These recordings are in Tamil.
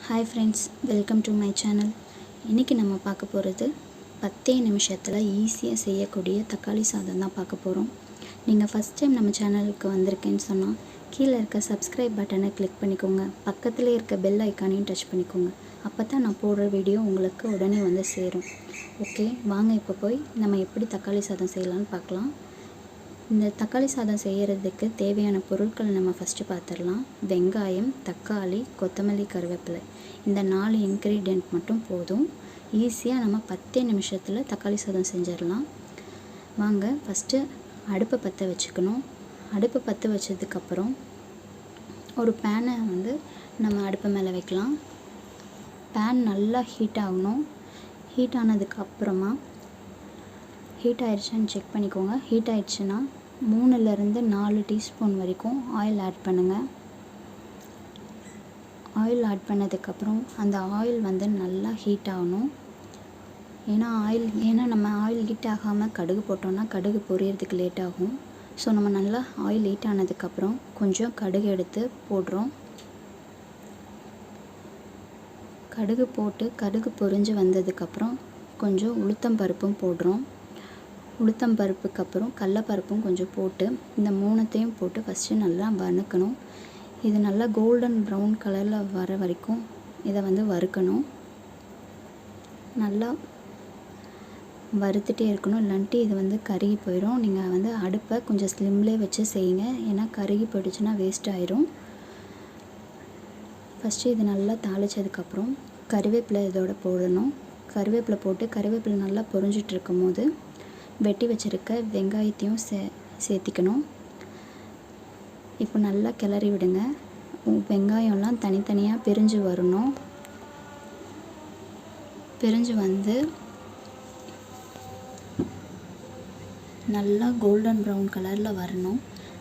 Hi friends, welcome to my channel. இன்றைக்கி நம்ம பார்க்க போகிறது 10 நிமிஷத்தில் ஈஸியாக செய்யக்கூடிய தக்காளி சாதம் தான் பார்க்க போகிறோம். நீங்கள் ஃபஸ்ட் டைம் நம்ம சேனலுக்கு வந்திருக்கேன்னு சொன்னால் கீழே இருக்க சப்ஸ்கிரைப் பட்டனை கிளிக் பண்ணிக்கோங்க. பக்கத்துலேயே இருக்க பெல் ஐக்கானையும் டச் பண்ணிக்கோங்க. அப்போ தான் நான் போடுற வீடியோ உங்களுக்கு உடனே வந்து சேரும். ஓகே, வாங்க இப்போ போய் நம்ம எப்படி தக்காளி சாதம் செய்யலான்னு பார்க்கலாம். இந்த தக்காளி சாதம் செய்கிறதுக்கு தேவையான பொருட்களை நம்ம ஃபஸ்ட்டு பார்த்துடலாம். வெங்காயம், தக்காளி, கொத்தமல்லி, கருவேப்பிலை, இந்த 4 இன்க்ரீடியண்ட் மட்டும் போதும். ஈஸியாக நம்ம 10 நிமிஷத்தில் தக்காளி சாதம் செஞ்சிடலாம். வாங்க ஃபஸ்ட்டு அடுப்பை பற்ற வச்சுக்கணும். அடுப்பை பற்ற வச்சதுக்கப்புறம் ஒரு பேனை வந்து நம்ம அடுப்பு மேலே வைக்கலாம். பேன் நல்லா ஹீட் ஆகணும். ஹீட் ஆனதுக்கப்புறமா ஹீட் ஆயிடுச்சான்னு செக் பண்ணிக்கோங்க. ஹீட் ஆயிடுச்சுன்னா 3லேருந்து 4 டீஸ்பூன் வரைக்கும் ஆயில் ஆட் பண்ணுங்கள். ஆயில் ஆட் பண்ணதுக்கப்புறம் அந்த ஆயில் வந்து நல்லா ஹீட் ஆகணும். ஏன்னா நம்ம ஆயில் ஹீட் ஆகாமல் கடுகு போட்டோம்னா கடுகு பொரியறதுக்கு லேட் ஆகும். ஸோ நம்ம நல்லா ஆயில் ஹீட் ஆனதுக்கப்புறம் கொஞ்சம் கடுகு எடுத்து போடுறோம். கடுகு போட்டு கடுகு பொரிஞ்சு வந்ததுக்கப்புறம் கொஞ்சம் உளுத்தம் பருப்பும் போடுறோம். உளுத்தம் பருப்புக்கு அப்புறம் கடலப்பருப்பும் கொஞ்சம் போட்டு இந்த 3த்தையும் போட்டு ஃபஸ்ட்டு நல்லா வதக்கணும். இது நல்லா கோல்டன் ப்ரௌன் கலரில் வர வரைக்கும் இதை வந்து வறுக்கணும். நல்லா வறுத்துட்டே இருக்கணும், இல்லாட்டி இது வந்து கருகி போயிடும். நீங்கள் வந்து அடுப்பை கொஞ்சம் ஸ்லிம்லேயே வச்சு செய்யுங்க, ஏன்னா கருகி போயிடுச்சுன்னா வேஸ்ட் ஆயிரும். ஃபஸ்ட்டு இது நல்லா தாளித்ததுக்கப்புறம் கருவேப்பிலை இதோட போடணும். கருவேப்பிலை போட்டு கருவேப்பிலை நல்லா பொரிஞ்சிட்டு இருக்கும் போது வெட்டி வச்சுருக்க வெங்காயத்தையும் சேர்த்திக்கணும். இப்போ நல்லா கிளறி விடுங்க. வெங்காயம்லாம் தனித்தனியாக பிரிஞ்சு வரணும். பிரிஞ்சு வந்து நல்லா கோல்டன் ப்ரௌன் கலரில் வரணும்.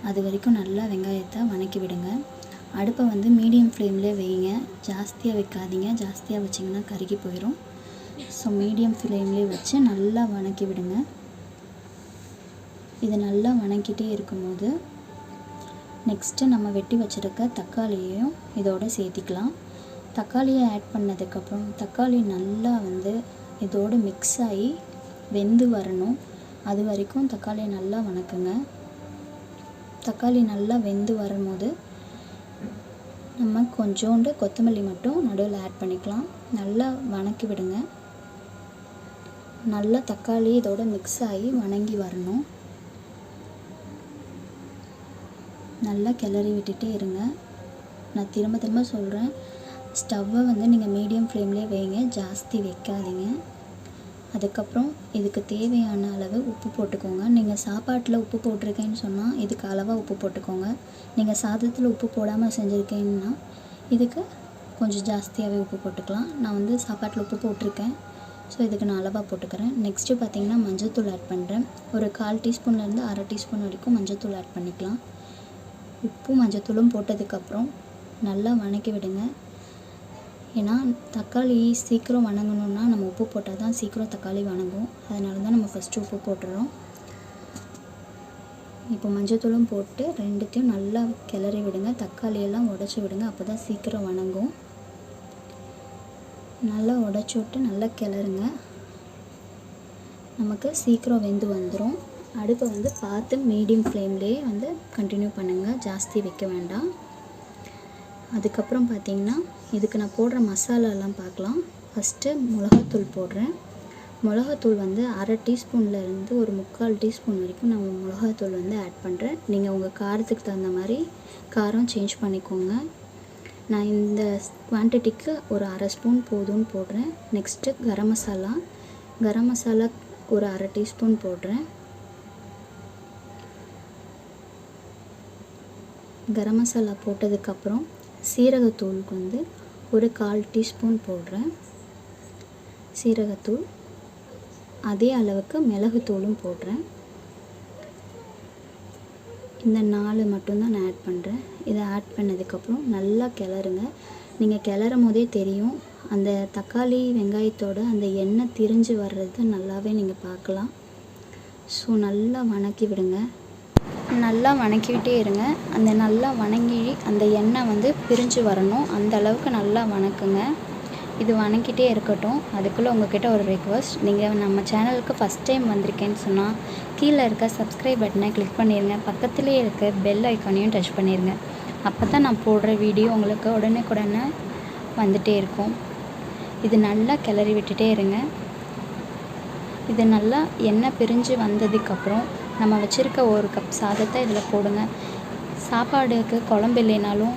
அது வரைக்கும் நல்லா வெங்காயத்தை வதக்கி விடுங்க. அடுப்பை வந்து மீடியம் ஃப்ளேம்லேயே வைங்க, ஜாஸ்தியாக வைக்காதீங்க. ஜாஸ்தியாக வச்சிங்கன்னா கருகி போயிடும். ஸோ மீடியம் ஃப்ளேம்லேயே வச்சு நல்லா வதக்கி விடுங்க. இது நல்லா வதக்கிட்டே இருக்கும்போது நெக்ஸ்ட்டு நம்ம வெட்டி வச்சுருக்க தக்காளியையும் இதோடு சேர்த்திக்கலாம். தக்காளியை ஆட் பண்ணதுக்கப்புறம் தக்காளி நல்லா வந்து இதோடு மிக்ஸ் ஆகி வெந்து வரணும். அது வரைக்கும் தக்காளியை நல்லா வதக்குங்க. தக்காளி நல்லா வெந்து வரும்போது நம்ம கொஞ்சோண்டு கொத்தமல்லி மட்டும் நடுவில் ஆட் பண்ணிக்கலாம். நல்லா வதக்கி விடுங்க. நல்லா தக்காளி இதோட மிக்ஸ் ஆகி வதங்கி வரணும். நல்லா கிளறி விட்டுட்டே இருங்க. நான் திரும்ப சொல்கிறேன், ஸ்டவ்வை வந்து நீங்கள் மீடியம் ஃப்ளேம்லேயே வைங்க, ஜாஸ்தி வைக்காதீங்க. அதுக்கப்புறம் இதுக்கு தேவையான அளவு உப்பு போட்டுக்கோங்க. நீங்கள் சாப்பாட்டில் உப்பு போட்டிருக்கேன்னு சொன்னால் இதுக்கு அளவாக உப்பு போட்டுக்கோங்க. நீங்கள் சாதத்தில் உப்பு போடாமல் செஞ்சுருக்கீங்கன்னா இதுக்கு கொஞ்சம் ஜாஸ்தியாகவே உப்பு போட்டுக்கலாம். நான் வந்து சாப்பாட்டில் உப்பு போட்டிருக்கேன், ஸோ இதுக்கு நான் அளவாக போட்டுக்கிறேன். நெக்ஸ்ட்டு பார்த்திங்கன்னா மஞ்சள்தூள் ஆட் பண்ணுறேன். ஒரு 1/4 டீஸ்பூன்லேருந்து 1/2 டீஸ்பூன் வரைக்கும் மஞ்சள்தூள் ஆட் பண்ணிக்கலாம். உப்பும் மஞ்சத்தூளும் போட்டதுக்கப்புறம் நல்லா வதக்கி விடுங்க. ஏன்னா தக்காளி சீக்கிரம் வதங்கணுன்னா நம்ம உப்பு போட்டால் தான் சீக்கிரம் தக்காளி வதங்கும். அதனால தான் நம்ம ஃபஸ்ட்டு உப்பு போட்டுறோம். இப்போ மஞ்சத்தூளும் போட்டு ரெண்டுத்தையும் நல்லா கிளறி விடுங்க. தக்காளியெல்லாம் உடச்சி விடுங்க, அப்போ தான் சீக்கிரம் வதங்கும். நல்லா உடச்சி விட்டு நல்லா கிளறுங்க. நமக்கு சீக்கிரம் வெந்து வந்துடும். அடுப்பை வந்து பார்த்து மீடியம் ஃப்ளேம்லேயே வந்து கண்டினியூ பண்ணுங்கள், ஜாஸ்தி வைக்க வேண்டாம். அதுக்கப்புறம் பார்த்திங்கன்னா இதுக்கு நான் போடுற மசாலாலாம் பார்க்கலாம். ஃபஸ்ட்டு மிளகாத்தூள் போடுறேன். மிளகாத்தூள் வந்து 1/2 டீஸ்பூன்லேருந்து ஒரு 3/4 டீஸ்பூன் வரைக்கும் நான் மிளகாத்தூள் வந்து ஆட் பண்ணுறேன். நீங்கள் உங்கள் காரத்துக்கு தகுந்த மாதிரி காரம் சேஞ்ச் பண்ணிக்கோங்க. நான் இந்த குவான்டிட்டிக்கு ஒரு 1/2 ஸ்பூன் போதும்னு போடுறேன். நெக்ஸ்ட்டு கரம் மசாலா ஒரு 1/2 டீஸ்பூன் போடுறேன். கரம் மசாலா போட்டதுக்கப்புறம் சீரகத்தூளுக்கு வந்து ஒரு 1/4 டீஸ்பூன் போடுறேன். சீரகத்தூள் அதே அளவுக்கு மிளகுத்தூளும் போடுறேன். இந்த 4 மட்டும்தான் நான் ஆட் பண்ணுறேன். இதை ஆட் பண்ணதுக்கப்புறம் நல்லா கிளறுங்க. நீங்கள் கிளறும் போதே தெரியும், அந்த தக்காளி வெங்காயத்தோட அந்த எண்ணெய் திரிஞ்சு வர்றது நல்லாவே நீங்கள் பார்க்கலாம். ஸோ நல்லா வதக்கி விடுங்க. நல்லா வணக்கிக்கிட்டே இருங்க. அந்த நல்லா வணங்கி அந்த எண்ணெய் வந்து பிரிஞ்சு வரணும். அந்த அளவுக்கு நல்லா வணக்குங்க. இது வணக்கிட்டே இருக்கட்டும். அதுக்குள்ளே உங்ககிட்ட ஒரு ரெக்வெஸ்ட், நீங்கள் நம்ம சேனலுக்கு ஃபஸ்ட் டைம் வந்திருக்கேன்னு சொன்னால் கீழே இருக்க சப்ஸ்கிரைப் பட்டனை கிளிக் பண்ணிடுங்க. பக்கத்துலேயே இருக்க பெல் ஐக்கானையும் டச் பண்ணிடுங்க. அப்போ தான் நான் போடுற வீடியோ உங்களுக்கு உடனே வந்துகிட்டே இருக்கும். இது நல்லா கிளறி விட்டுட்டே இருங்க. இது நல்லா எண்ணெய் பிரிஞ்சு வந்ததுக்கப்புறம் நம்ம வச்சுருக்க 1 கப் சாதத்தை இதில் போடுங்க. சாப்பாடுக்கு குழம்பு இல்லைனாலும்,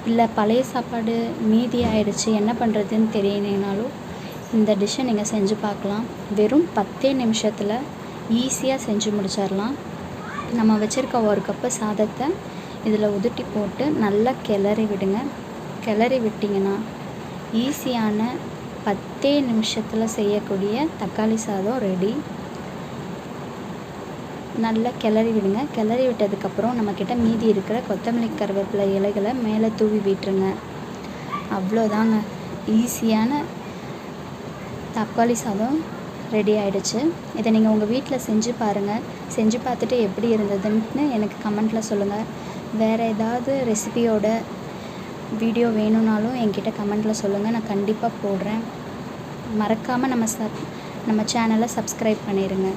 இல்லை பழைய சாப்பாடு மீதி ஆயிடுச்சு என்ன பண்ணுறதுன்னு தெரியலைனாலும் இந்த டிஷ்ஷை நீங்கள் செஞ்சு பார்க்கலாம். வெறும் 10 நிமிஷத்தில் ஈஸியாக செஞ்சு முடிச்சிடலாம். நம்ம வச்சுருக்க 1 கப்பு சாதத்தை இதில் உதுட்டி போட்டு நல்லா கிளறி விடுங்க. கிளறி விட்டிங்கன்னா ஈஸியான 10 நிமிஷத்தில் செய்யக்கூடிய தக்காளி சாதம் ரெடி. நல்லா கிளறி விடுங்க. கிளறி விட்டதுக்கப்புறம் நம்மக்கிட்ட மீதி இருக்கிற கொத்தமல்லி கருவேப்பிலை இலைகளை மேலே தூவி விட்டுருங்க. அவ்வளோதாங்க, ஈஸியான தக்காளி சாதம் ரெடி ஆகிடுச்சு. இதை நீங்கள் உங்கள் வீட்டில் செஞ்சு பாருங்கள். செஞ்சு பார்த்துட்டு எப்படி இருந்ததுன்னு எனக்கு கமெண்ட்டில் சொல்லுங்கள். வேறு ஏதாவது ரெசிபியோட வீடியோ வேணும்னாலும் என்கிட்ட கமெண்ட்டில் சொல்லுங்கள். நான் கண்டிப்பாக போடுறேன். மறக்காமல் நம்ம சேனலை சப்ஸ்கிரைப் பண்ணிடுங்க.